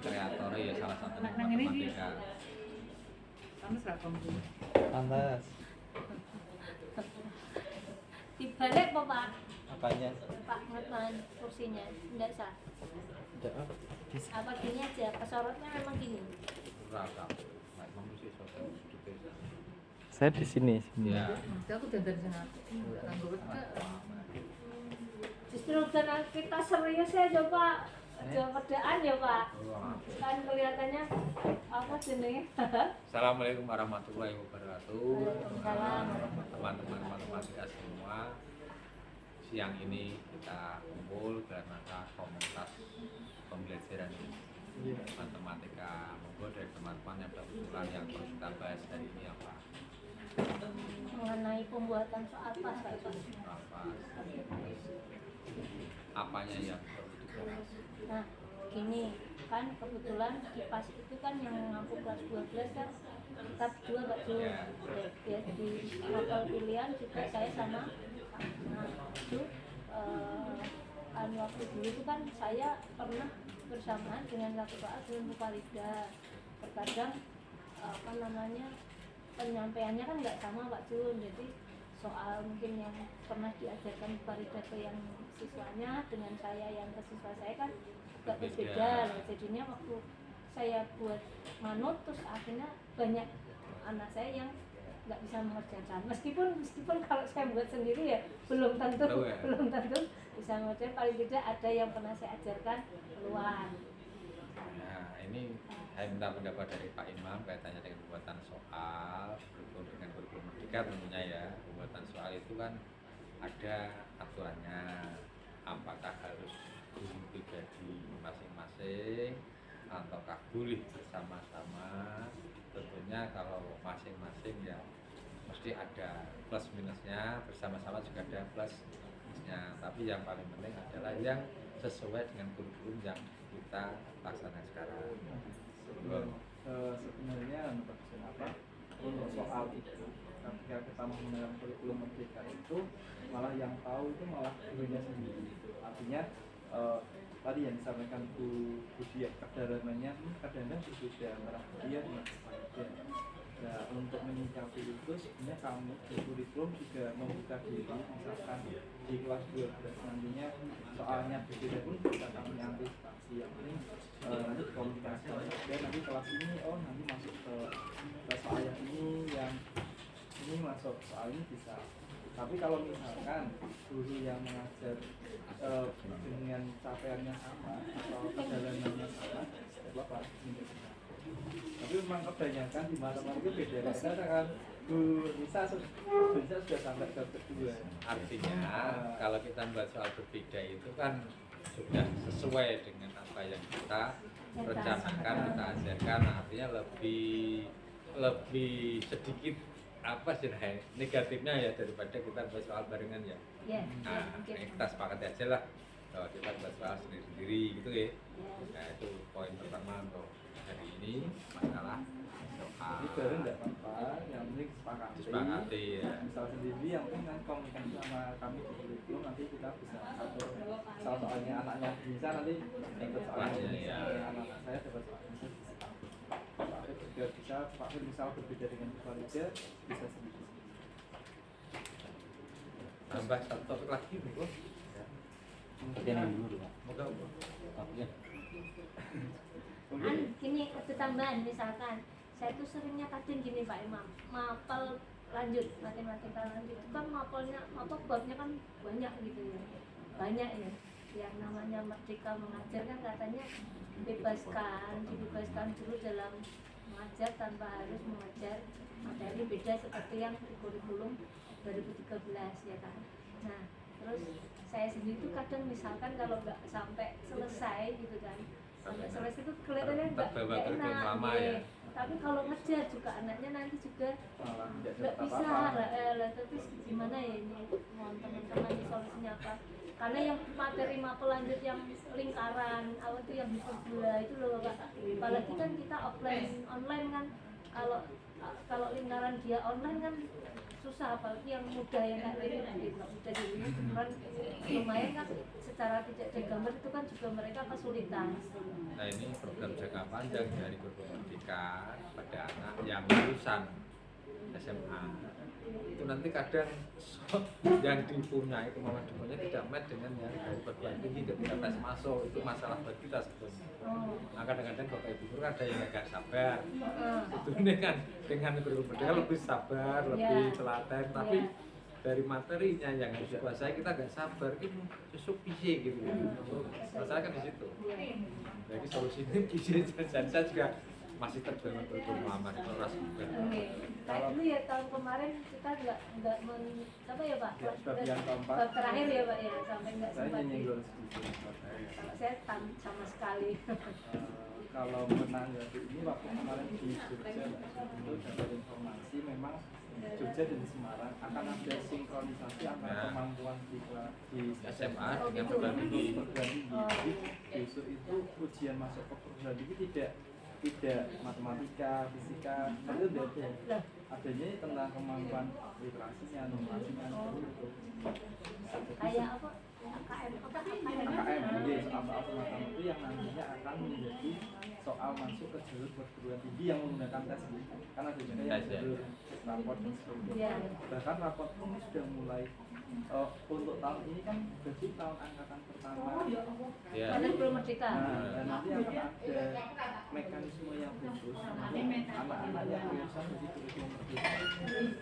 kreator ya salah satu Nang ini di matematika. panas ra kamu. Panas. Dibalik apa Pak? Apanya? Pak Ngetman kursinya, enggak sah. Tidak apa? Apa gini aja, kesorotnya memang gini. Rata. Nek mesti sosok gitu. Saya di sini. Ya. Aku dadar sana. Enggak nganggo wet. Justru karena kita serius ya coba pedaan ya Pak. Kan kelihatannya apa jenenge? Assalamualaikum warahmatullahi wabarakatuh. Waalaikumsalam. Teman-teman matematika semua. Siang ini kita kumpul dalam rangka komunitas pembelajaran matematika. Monggo dari teman-teman yang berusulan yang perlu kita bahas hari ini apa? Mengenai pembuatan soal pas Pak. Apa? Apanya yang perlu dibahas? Nah, gini kan kebetulan di PAS itu kan yang mampu kelas 12 kan kita berdua Pak Jo. Ya, di novel pilihan juga saya sama. Nah, itu waktu dulu itu kan saya pernah bersamaan dengan Kak Pak dengan Bu Farida. Terkadang apa namanya penyampaiannya kan nggak sama Pak Jun, jadi soal mungkin yang pernah diajarkan Bu Farida ke yang siswanya dengan saya yang ke siswa saya kan agak berbeda. Jadinya waktu saya buat manut terus akhirnya banyak anak saya yang nggak bisa mengerjakan, meskipun kalau saya buat sendiri ya belum tentu bisa mengerjakan, paling tidak ada yang pernah saya ajarkan keluar. Nah, ini saya minta pendapat dari Pak Imam kaitannya dengan pembuatan soal berhubung dengan kurikulum merdeka tentunya ya. Pembuatan soal itu kan ada aturannya, apakah harus guru pribadi masing-masing ataukah boleh bersama-sama. Tentunya kalau masing-masing ya mesti ada plus minusnya, bersama-sama juga ada plus minusnya, tapi yang paling penting adalah yang sesuai dengan kurikulum yang kita laksanakan sekarang. Sebenarnya untuk soal itu ketika kita menggunakan kurikulum merdeka itu malah yang tahu itu malah gurunya sendiri. Artinya tadi yang disampaikan Bu Budia, kadang-kadang berbeda antara Budia dengan Farida. Nah, untuk menyikapi itu sebenarnya kami di kurikulum juga membuka diri, misalkan di kelas 12 nantinya soalnya berbeda pun bisa kami antisipasi. Yang penting nanti komunikasi dan nanti kelas ini nanti masuk ke soal yang ini masuk soal ini bisa. Tapi kalau misalkan guru yang mengajar dengan capaiannya sama atau perjalanannya sama, tidak apa-apa. Tapi memang kebanyakan di matematika beda. Karena kan Bu Nisa sudah sampai ke kedua. Artinya kalau kita membuat soal berbeda itu kan sudah sesuai dengan apa yang kita rencanakan, kita ajarkan. Artinya lebih sedikit apa sih negatifnya ya daripada kita buat soal barengan ya. Nah, kita sepakati aja lah kalau kita buat soal sendiri-sendiri gitu ya. Nah, itu poin pertama untuk hari ini, masalah soal. Jadi bareng nggak apa-apa, yang penting disepakati ya. Misal sendiri yang penting kan komunikasi sama kami di kurikulum, nanti kita bisa atur soal-soalnya anaknya bisa nanti dapat soalnya ya. Anak saya dapat soalnya bisa. Pak Fir juga bisa, Pak Fir misal berbeda dengan Bu Farida bisa sendiri. Tambah satu topik lagi Bu. Bagian yang dulu Pak. Moga Gini ada tambahan, misalkan saya tuh seringnya kadang gini Pak Imam, mapel lanjut matematika lanjut itu kan mapel babnya kan banyak gitu ya, banyak ya. Yang namanya merdeka mengajar kan katanya dibebaskan dulu dalam mengajar tanpa harus mengajar materi beda seperti yang di kurikulum 2013 ya kan. Nah terus saya sendiri tuh kadang misalkan kalau nggak sampai selesai gitu kan, sampai selesai itu kelihatannya nggak enak lama ya. Tapi kalau ngejar juga anaknya nanti juga nggak bisa lah, tapi gimana ya ini mohon teman-teman di solusinya apa, karena yang materi mapel lanjut yang lingkaran awal itu yang hiperbola itu loh Kak, apalagi kan kita offline online kan, kalau kalau lingkaran dia online kan susah, apalagi yang muda yang kayak ini muda dirinya beneran lumayan kan secara tidak gambar itu kan juga mereka kesulitan. Nah ini program jangka panjang dari Guru Merdeka pada anak yang lulusan SMA itu nanti kadang yang dipunyai kemampuan dipunyai tidak match dengan yang dari perguruan tinggi ketika tes masuk, itu masalah buat kita sebetulnya. Nah kadang-kadang Bapak Ibu guru ada yang agak sabar, itu dengan Guru Merdeka lebih sabar, lebih telaten, tapi dari materinya yang harus dikuasai kita agak sabar, ini susuk PC gitu. Masalah kan di situ. Jadi solusinya PC dan saya juga masih terbangun Muhammad itu ras juga. Kayak dulu ya tahun kemarin kita nggak apa ya Pak? Bagian keempat. Bab terakhir ya Pak ya, sampai nggak Saya sempat. nyenggol sedikit. Kalau saya sama sekali. Kalau menanggapi ini waktu kemarin di Jogja itu dapat informasi memang Jogja dan Semarang akan ada sinkronisasi antara kemampuan di SMA Oh, dengan gitu. perguruan tinggi. perguruan tinggi. Jadi besok itu ujian masuk ke perguruan tinggi tidak matematika, fisika, itu tidak ada. Adanya tentang kemampuan literasinya, numerasinya, seperti itu. Kayak apa? KKM, KKM, ya, soal-soal semacam itu yang nantinya akan menjadi soal masuk ke jalur perguruan tinggi yang menggunakan tes ini. Karena ada juga yang jalur raport dan sebagainya. Bahkan raport pun sudah mulai untuk tahun ini kan berarti tahun angkatan pertama. Ya. Karena belum merdeka. Nah, dan nanti akan ada mekanisme yang khusus untuk anak-anak yang lulusan dari kurikulum merdeka.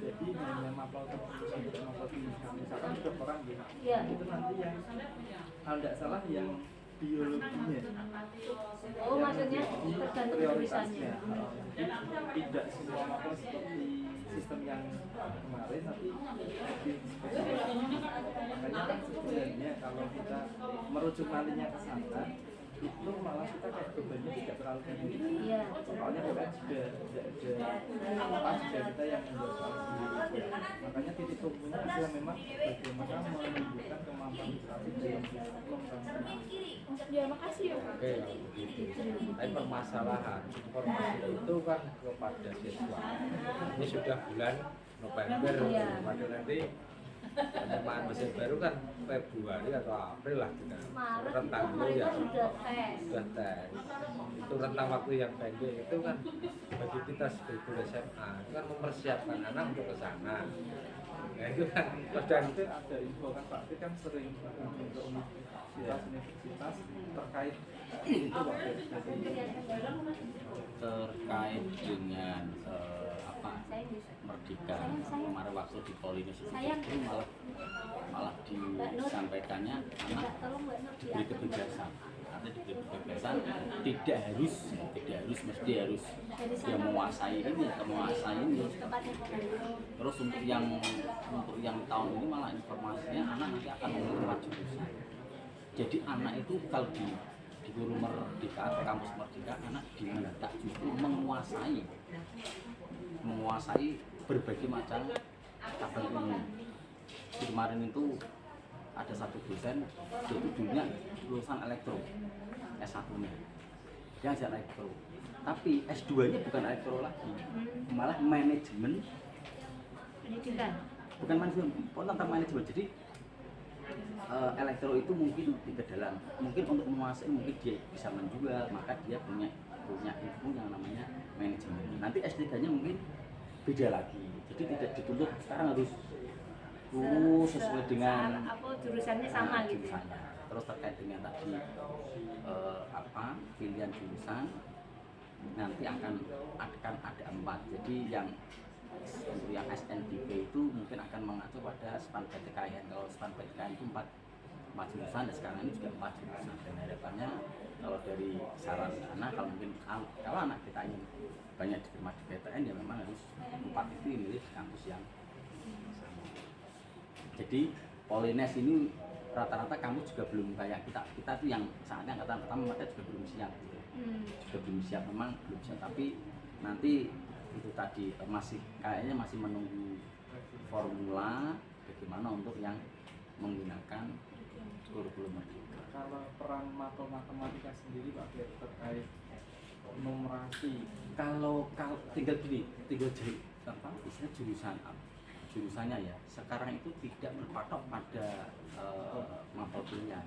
Jadi hanya mapel tertentu saja, mapel pilihan. Misalkan sudah orang gitu. Iya. Itu nanti yang kalau tidak salah yang biologinya. Oh, maksudnya tergantung prioritasnya. tulisannya. Tidak semua mapel seperti sistem yang kemarin, tapi lebih spesifik. Makanya kan sebenarnya kalau kita merujuk nantinya ke sana, itu malah kita kayak bebannya tidak terlalu tinggi. Iya. Soalnya kita juga tidak ada pas juga kita yang membuat soal sendiri. Makanya titik tumpunya adalah memang bagaimana menunjukkan kemampuan literasi dalam kurikulum nasional. Ya, makasih ya. Oke, kalau begitu. Tapi permasalahan informasi itu kan kepada siswa. Ini sudah bulan November, padahal nanti penerimaan mesin baru kan Februari atau April lah kita. Maret Rentang itu itu mereka ya sudah tes. sudah tes. Itu rentang waktu yang pendek itu kan bagi kita sebagai guru SMA itu kan mempersiapkan anak untuk ke sana. Nah itu kan dan Itu ada info kan Pak Fir kan sering kunjung ke universitas terkait itu Pak Fir. Terkait dengan apa merdeka kemarin waktu di Polinesia itu malah disampaikannya anak diberi kebebasan, artinya diberi kebebasan tidak harus mesti harus dia menguasai ini. Terus untuk yang tahun ini malah informasinya anak nanti akan memilih 4 jurusan. Jadi anak itu kalau di Guru Merdeka, kampus Merdeka, anak diminta justru menguasai berbagai macam cabang ilmu. Kemarin itu ada satu dosen, dia itu dulunya lulusan elektro, S1-nya, dia ngajar elektro. Tapi S2-nya bukan elektro lagi, malah manajemen Pendidikan. bukan manajemen, tentang manajemen. Jadi elektro itu mungkin lebih ke dalam, mungkin untuk menguasai mungkin dia bisa menjual, maka dia punya ilmu yang namanya manajemen. Nanti S3-nya mungkin beda lagi, jadi tidak dituntut sekarang harus sesuai dengan apa jurusannya sama gitu. jurusannya. Terus terkait dengan tadi pilihan jurusan nanti akan ada 4. Jadi untuk yang SNDP itu mungkin akan mengacu pada SPAN PTKN. Kalau SPAN PTKN itu 4 jurusan, dan sekarang ini juga 4 jurusan. Dan harapannya kalau dari saran anak, kalau anak kita ingin banyak diterima di PTN, ya memang harus 4 itu milih kampus yang sama. Jadi Polines ini rata-rata kampus juga belum kayak kita tuh yang saatnya angkatan pertama mereka juga belum siap gitu. Memang belum siap, tapi nanti itu tadi kayaknya masih menunggu formula bagaimana untuk yang menggunakan kurikulum merdeka. Kalau peran matematika sendiri Pak Fir terkait numerasi. Kalau tinggal gini, tinggal jadi apa istilah jurusannya ya. Sekarang itu tidak berpatok pada mapel pilihan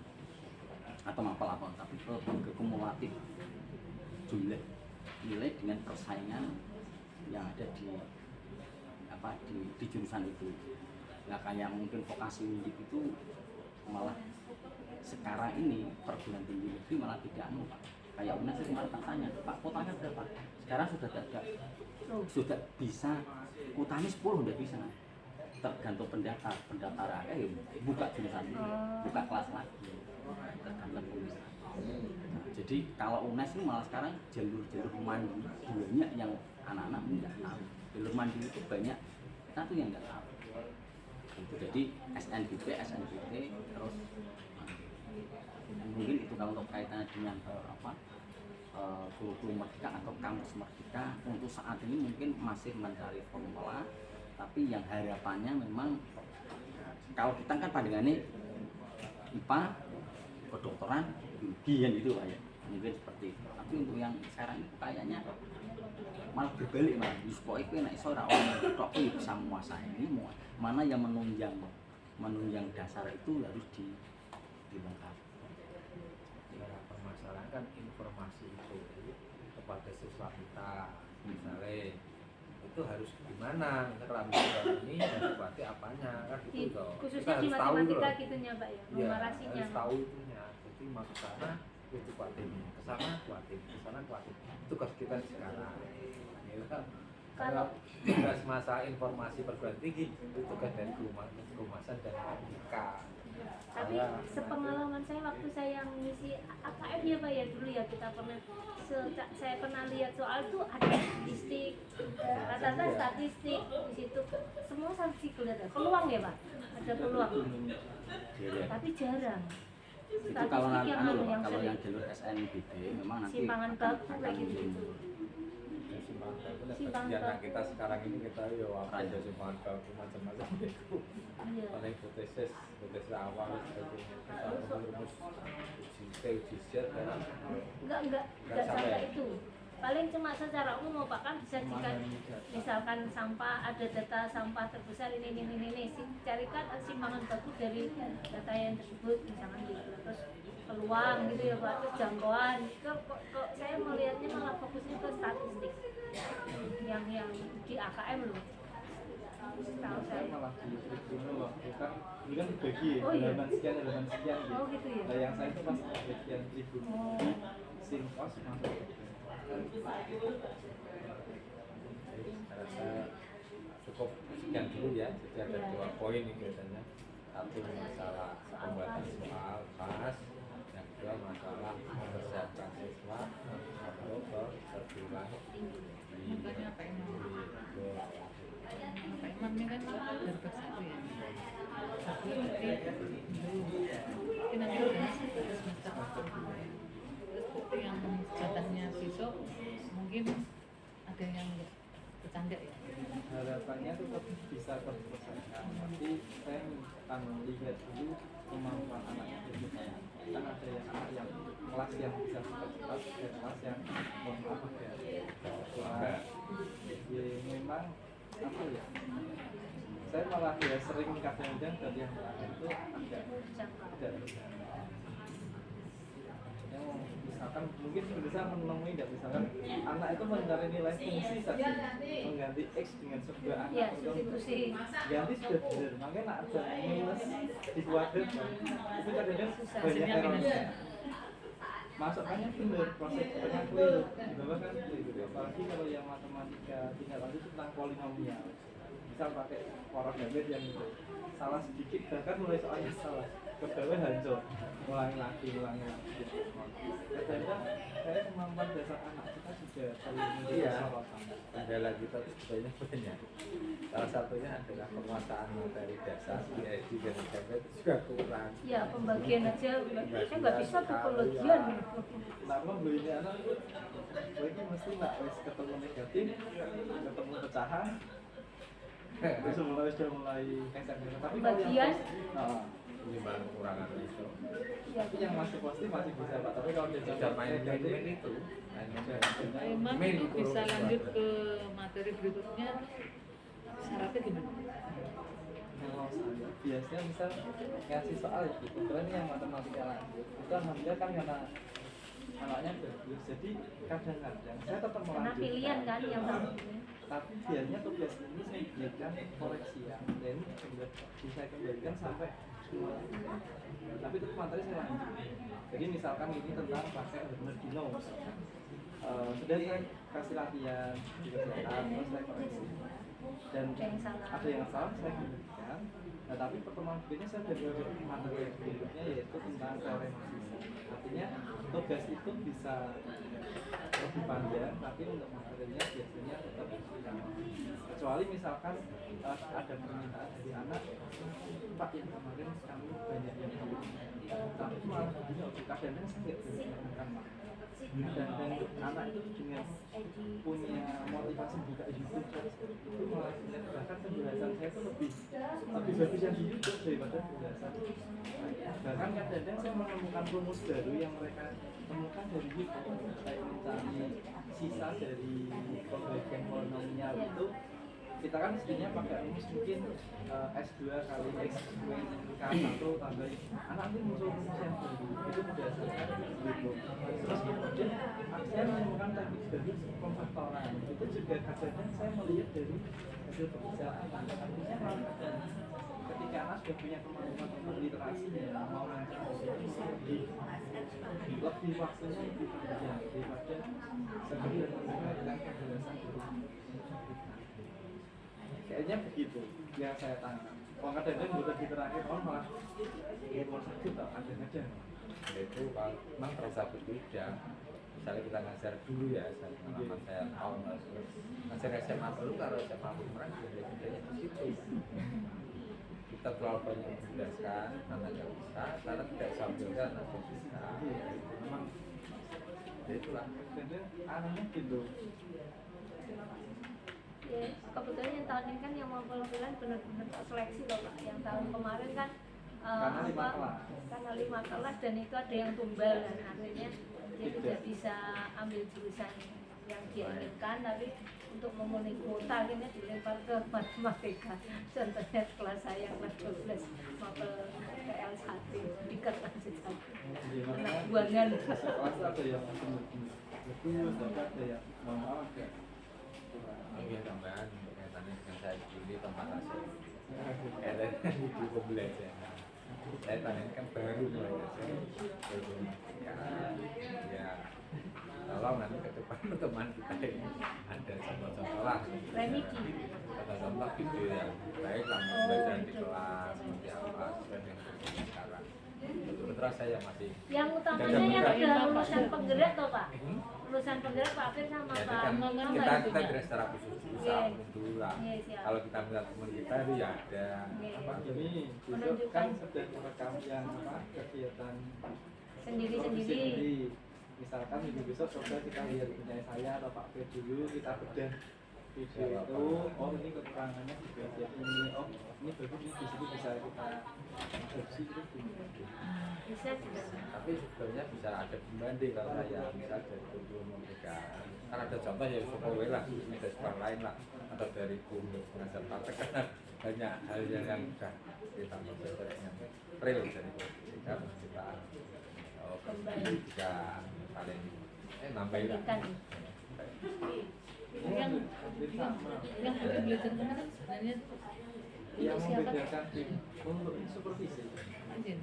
atau mapel apa, tapi ke kumulatif jumlah nilai dengan persaingan yang ada di jurusan itu. Nah kayak mungkin vokasi undik itu malah sekarang ini perguruan tinggi negeri malah tidak Pak. Kayak UNES itu kemarin tanya, Pak kuotanya berapa? Sekarang sudah tidak, sudah bisa kuotanya 10 sudah bisa. Tergantung pendaftar ya buka jurusan ini, buka kelas lagi, tergantung UNES. Nah, jadi kalau UNES itu malah sekarang jalur mandiri banyak yang anak-anak nggak tahu. Jalur mandiri itu banyak, kita tuh yang nggak tahu. Itu jadi SNBP terus mungkin itu kalau untuk kaitannya dengan kurikulum Merdeka atau kampus Merdeka untuk saat ini mungkin masih mencari formula, tapi yang harapannya memang kalau kita kan pandangannya IPA, kedokteran, biologi yang gitu Pak ya, mungkin seperti itu. Tapi untuk yang sekarang itu kayaknya malah berbalik malah supaya itu enak iso ora ono bisa menguasai ini mana yang menunjang dasar itu harus dilengkapi. Permasalahan kan informasi itu kepada siswa kita, misalnya itu harus gimana, misalnya kalau ini berarti apanya kan gitu loh. Khususnya di matematika gitunya Pak ya, numerasinya. Harus tahu itunya. Jadi masuk sana itu kuatin, kesana kuatin, kesana kuatin. Itu harus kita sekarang. Ya kan? Kalau tugas masa informasi perguruan tinggi itu kan dari kehumasan dan pendidikan. Tapi sepengalaman saya waktu saya mengisi AKM ya Pak ya dulu ya kita pernah saya pernah lihat soal itu ada statistik, rata-rata statistik di situ semua statistik kelihatan peluang ya Pak, ada peluang, tapi jarang. Itu kalau yang jalur SNBP memang nanti simpangan baku kayak gitu. Simpangan kita sekarang ini kita yo apa aja simpangan baku macam-macam itu. Iya. Paling hipotesis awal kita rumus uji set kan. Enggak sampai itu. Paling cuma secara umum Pak kan bisa jika misalkan sampah ada data sampah terbesar ini carikan simpangan baku dari data yang tersebut misalkan gitu. Terus peluang gitu ya Pak, terus jangkauan. Kok saya melihatnya malah fokusnya ke statistik yang di AKM loh. Tahu Saya saya. malah di kurikulum waktu kan ini kan dibagi ya, Oh, iya. halaman sekian gitu. Oh gitu ya. Nah, yang saya itu pas bagian tribun Oh. Sinpos masuk. Saya rasa cukup sekian dulu ya. Jadi ada dua poin ini biasanya. Satu masalah pembuatan soal pas, yang kedua masalah mempersiapkan siswa untuk terbilang Makanya Pak Imam. Pak Imam ini kan dari satu ya. Tapi mungkin nanti ada semester terus nanti yang jatahnya besok mungkin ada yang bercanda ya. Harapannya tetap bisa terselesaikan, tapi saya akan lihat dulu kemampuan anaknya dulu. Kan ada yang anak yang kelas yang bisa cepat-cepat dan kelas yang mohon maaf ya memang apa ya, saya malah ya sering kadang-kadang dari yang terakhir itu agak tidak yang misalkan mungkin bisa menemui tidak misalkan anak itu mencari nilai fungsi saja mengganti X dengan sebuah angka Iya, substitusi. ganti sudah benar, makanya ada minus di kuadrat itu kadang-kadang banyak errornya. Masukkannya benar, proses tengah keliru, di bawah kan keliru. Apalagi kalau yang matematika tingkat lanjut itu tentang polinomial. Misal pakai poros David yang itu salah sedikit bahkan mulai soalnya salah ke bawah hancur, ulangi lagi. Kadang-kadang saya kemampuan dasar anak kita sudah terlalu menjadi sorotan. Kendala kita itu sebenarnya banyak. Salah satunya adalah penguasaan materi dasar ISD dan SMP itu juga kurang. Ya pembagian aja, saya nggak bisa tuh pembagian. Kenapa belinya anak itu baiknya mesti nggak wes ketemu negatif, ketemu pecahan, terus sudah mulai SMP. Tapi kalau yang Pembagian? minimal kekurangan itu. Tapi yang masih positif masih bisa Pak. Tapi kalau dia Sudah main negatif, itu, main Pak Imam itu bisa lanjut ke materi berikutnya, syaratnya gimana? kalau saya biasanya misal ngasih soal ya gitu, kebetulan ini yang matematika lanjut itu alhamdulillah kan karena anaknya bagus, jadi kadang-kadang saya tetap Karena melanjutkan. pilihan kan yang terakhir. Tapi biasanya tugas ini saya berikan koreksian dan bisa kembalikan sampai semua. Tapi itu materi saya lanjut. Jadi misalkan ini tentang pakai benar dino. Sudah saya kasih latihan, dikerjakan, terus saya koreksi. Dan ada yang salah saya kembalikan. Nah tapi pertemuan berikutnya saya sudah belajar materi berikutnya yaitu tentang teori sisa. Artinya tugas itu bisa lebih panjang, tapi untuk materinya biasanya tetap sama. Kecuali misalkan ada permintaan dari anak, Pak yang kemarin kami banyak yang tahu, tapi malah begini, kadang-kadang saya nggak bisa menemukan Pak. Dan untuk anak itu dengan punya motivasi buka YouTube itu malah bahkan penjelasan saya itu lebih bagus yang di YouTube daripada penjelasan. Bahkan kadang-kadang saya menemukan rumus baru yang mereka temukan dari YouTube, kayak mencari sisa dari pembagian polinomial itu. Kita kan sebenarnya pakai rumus mungkin S2 kali X K1 tambah anak ini muncul rumus yang baru itu berdasarkan gitu. Terus kemudian saya menemukan teknik baru pemfaktoran itu juga kadang-kadang saya melihat dari hasil pekerjaan. Artinya malah ketika anak sudah punya kemampuan tentang literasinya mau mencari lebih waktunya lebih panjang daripada sekedar mendengarkan penjelasan dulu. Kayaknya begitu yang saya tangkap. Kalau kadang-kadang bukan di terakhir malah rumah sakit tak ada-ada. Itu kalau memang terasa berbeda. Misalnya kita ngajar dulu ya, pengalaman saya tahun lalu ngajar SMA dulu, kalau SMA kemarin bedanya di situ. Kita terlalu banyak menjelaskan, karena nggak bisa, karena tidak sambilkan atau bisa. Memang ya itulah. Kadang anehnya gitu. Ya, kebetulan yang tahun ini kan yang mau pelajaran benar-benar seleksi loh Pak. Yang tahun kemarin kan karena 5 kelas dan itu ada yang tumbal dan akhirnya dia tidak bisa ambil jurusan yang dia inginkan, tapi untuk memenuhi kuota akhirnya dilempar ke matematika. Contohnya kelas saya kelas 12 mapel PL1 dikat lanjut 1 anak buangan. Kelas ada yang bagus, ada yang mohon maaf ya. Iya tambahan untuk kaitannya dengan saya dulu tempat hasil. Kaitannya di pembelajaran. Saya tanya kan baru mulai ya tolong nanti ke depan teman kita ini ada contoh-contoh lah. Contoh-contoh gitu yang baik lah pembelajaran di kelas seperti apa dan yang sekarang. Betul-betul saya masih. Yang utamanya yang ada lulusan penggerak toh Pak. Lulusan penggerak Pak Afif sama Jadi Pak kan Mama kita tidak secara khusus dulu lah. Kalau kita melihat teman kita itu ya ada apa Ini besok kan sudah merekam yang apa kegiatan sendiri-sendiri. Misalkan minggu besok coba kita lihat punya saya atau Pak Fir dulu, kita bedah video itu. Oh ini kekurangannya di bagian ini. Oh ini bagus, ini di situ bisa kita adopsi terus Bisa juga. tapi sebenarnya bisa ada pembanding kalau saya misal dari kurikulum mereka kan ada contoh ya Sokowe lah ini dari sekolah lain lah atau dari guru pengajar praktek karena banyak hal yang sudah kita pelajari yang real dari sehingga kita kembali juga paling nambahin lah yang belajar kemarin sebenarnya yang untuk siapa? membedakan untuk supervisi. Anjir.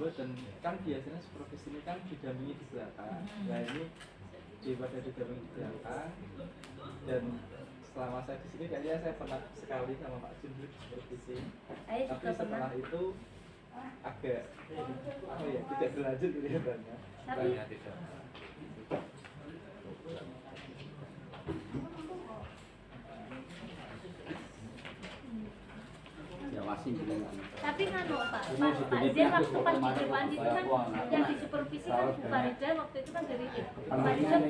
Dan kan biasanya supervisi ini kan didampingi di belakang. Nah ini daripada didampingi di belakang dan selama saya di sini kayaknya saya pernah sekali sama Pak Jun di supervisi. Tapi setelah itu agak apa ya tidak berlanjut kelihatannya. banyak tidak Jawasi gitu. Tapi kan Pak Zen waktu pas di depan itu kan yang disupervisi kan Bu Farida waktu itu kan dari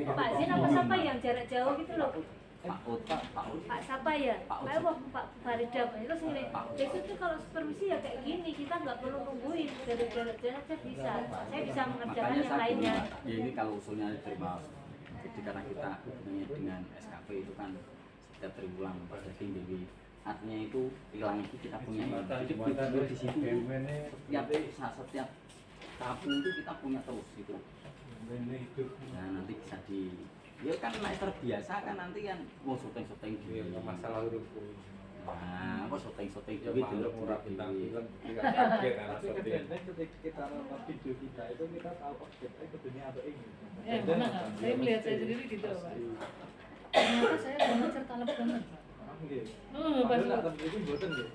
Pak Zen apa siapa yang jarak jauh gitu loh. Pak Ut, Pak Ut. Pak siapa ya? Pak Ut. Ayo Pak Farida, terus gini. Pak Ut. Besok tuh kalau supervisi ya kayak gini, kita nggak perlu nungguin dari jarak-jarak saya bisa. Saya bisa mengerjakan Makanya yang saya lainnya. bilang, ya ini kalau usulnya diterima, jadi karena kita hubungannya dengan SKP itu kan setiap triwulan jadi jadi artinya itu hilang itu kita punya ini. Jadi video di situ setiap kampung itu kita punya terus gitu. Nah nanti bisa di ya kan naik terbiasa kan nanti kan mau syuting di masalah ruku. nah apa syuting Ya di maklum murah bintang di film tidak kaget anak Tapi seperti kebetulan ketika kita nonton video kita itu kita tahu objeknya ke dunia atau ini. Ya, mana nggak? Saya melihat saya sendiri gitu, Pak. Ternyata saya belajar talep banget. Nggih. Pas Padahal nak tampil itu mboten nggih.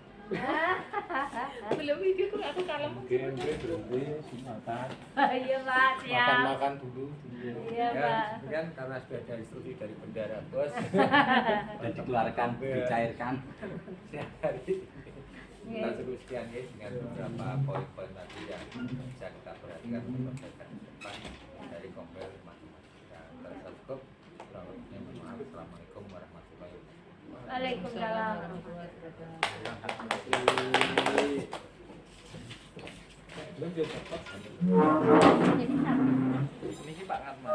belum video tuh aku kalem. mungkin gue berhenti makan Iya Pak, siap. makan dulu Iya Pak. ya kan karena sudah ada instruksi dari bendara bos dan dikeluarkan dicairkan setiap hari kita teruskan ya dengan beberapa poin-poin tadi yang bisa kita perhatikan untuk perbaikan ke depan dari kompel masing-masing. Terasa cukup. Kurang-lebihnya mohon maaf. Assalamualaikum warahmatullahi wabarakatuh. Waalaikumsalam. Belum dia cepat. Jadi tak. Ini sih Pak Karma.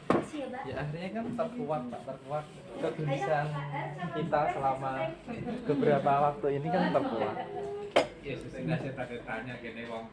Makasih ya Pak. Ya akhirnya kan terkuat Pak, terkuat kegelisahan kita selama beberapa waktu ini kan terkuat. Ya sesudah saya tanya gini wong